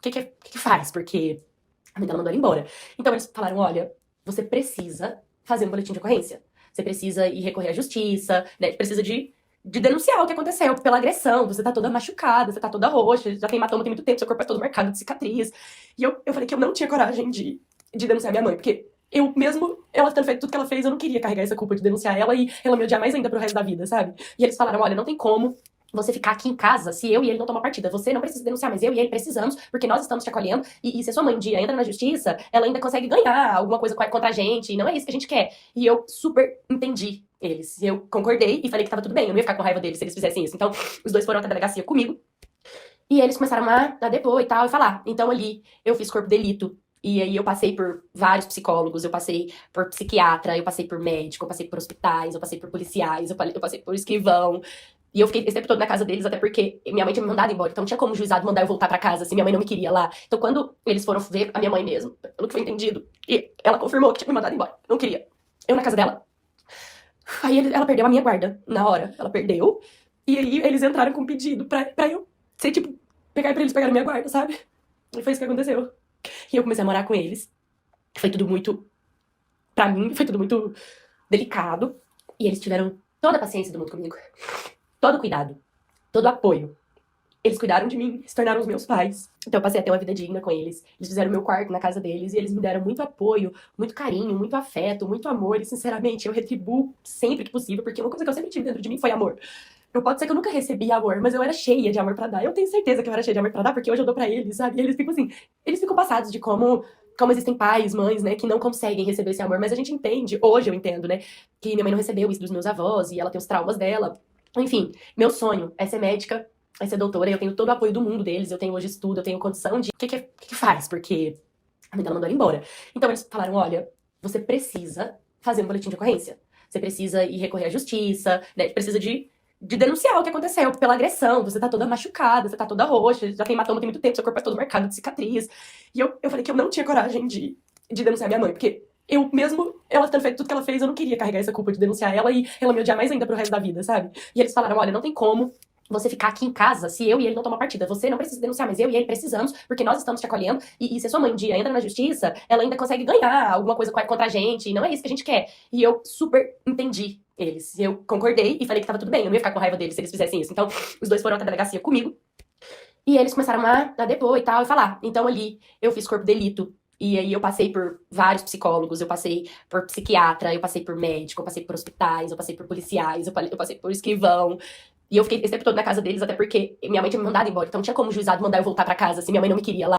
que faz? Porque a mãe dela mandou ela embora. Então eles falaram, olha, você precisa fazer um boletim de ocorrência. Você precisa ir recorrer à justiça, né? Precisa de denunciar o que aconteceu pela agressão. Você tá toda machucada, você tá toda roxa, já tem hematoma tem muito tempo, seu corpo é todo marcado de cicatriz. E eu falei que eu não tinha coragem de denunciar minha mãe, porque eu mesmo, ela tendo feito tudo que ela fez, eu não queria carregar essa culpa de denunciar ela e ela me odiar mais ainda pro resto da vida, sabe? E eles falaram, olha, não tem como você ficar aqui em casa se eu e ele não tomar partida. Você não precisa denunciar, mas eu e ele precisamos, porque nós estamos te acolhendo. E se a sua mãe um dia entra na justiça, ela ainda consegue ganhar alguma coisa contra a gente. E não é isso que a gente quer. E eu super entendi eles. Eu concordei e falei que tava tudo bem. Eu não ia ficar com raiva deles se eles fizessem isso. Então, os dois foram até a delegacia comigo. E eles começaram a depor e tal, e falar. Então, ali, eu fiz corpo de delito. E aí eu passei por vários psicólogos, eu passei por psiquiatra, eu passei por médico, eu passei por hospitais, eu passei por policiais, eu passei por escrivão. E eu fiquei esse tempo todo na casa deles, até porque minha mãe tinha me mandado embora. Então não tinha como o juizado mandar eu voltar pra casa se minha mãe não me queria lá. Então quando eles foram ver a minha mãe mesmo, pelo que foi entendido, e ela confirmou que tinha me mandado embora. Não queria. Eu na casa dela. Aí ela perdeu a minha guarda na hora. Ela perdeu. E aí eles entraram com um pedido pra eu ser tipo, pegar pra eles pegarem minha guarda, sabe? E foi isso que aconteceu. E eu comecei a morar com eles. Foi tudo muito. Pra mim, foi tudo muito delicado. E eles tiveram toda a paciência do mundo comigo. Todo o cuidado. Todo o apoio. Eles cuidaram de mim, se tornaram os meus pais. Então eu passei a ter uma vida digna com eles. Eles fizeram meu quarto na casa deles e eles me deram muito apoio, muito carinho, muito afeto, muito amor. E sinceramente, eu retribuo sempre que possível, porque uma coisa que eu sempre tive dentro de mim foi amor. Eu pode ser que eu nunca recebi amor, mas eu era cheia de amor pra dar. Eu tenho certeza que eu era cheia de amor pra dar, porque hoje eu dou pra eles, sabe? E eles ficam assim, eles ficam passados de como existem pais, mães, né, que não conseguem receber esse amor. Mas a gente entende, hoje eu entendo, né, que minha mãe não recebeu isso dos meus avós e ela tem os traumas dela. Enfim, meu sonho é ser médica, é ser doutora, eu tenho todo o apoio do mundo deles, eu tenho hoje estudo, eu tenho condição de... que faz? Porque a mãe dela mandou ela embora. Então eles falaram, olha, você precisa fazer um boletim de ocorrência. Você precisa ir recorrer à justiça, né, precisa de denunciar o que aconteceu pela agressão. Você tá toda machucada, você tá toda roxa, já tem hematoma tem muito tempo, seu corpo é todo marcado de cicatriz. E eu falei que eu não tinha coragem de denunciar minha mãe, porque eu mesmo, ela tendo feito tudo que ela fez, eu não queria carregar essa culpa de denunciar ela e ela me odiar mais ainda pro resto da vida, sabe? E eles falaram, olha, não tem como você ficar aqui em casa se eu e ele não tomar partida. Você não precisa denunciar, mas eu e ele precisamos, porque nós estamos te acolhendo. E se a sua mãe um dia entra na justiça, ela ainda consegue ganhar alguma coisa contra a gente. E não é isso que a gente quer. E eu super entendi eles. Eu concordei e falei que tava tudo bem. Eu não ia ficar com raiva deles se eles fizessem isso. Então, os dois foram até a delegacia comigo. E eles começaram a depor e tal, e falar. Então, ali, eu fiz corpo de delito. E aí eu passei por vários psicólogos, eu passei por psiquiatra, eu passei por médico, eu passei por hospitais, eu passei por policiais, eu passei por escrivão. E eu fiquei esse tempo todo na casa deles, até porque minha mãe tinha me mandado embora. Então não tinha como o juizado mandar eu voltar pra casa se minha mãe não me queria lá.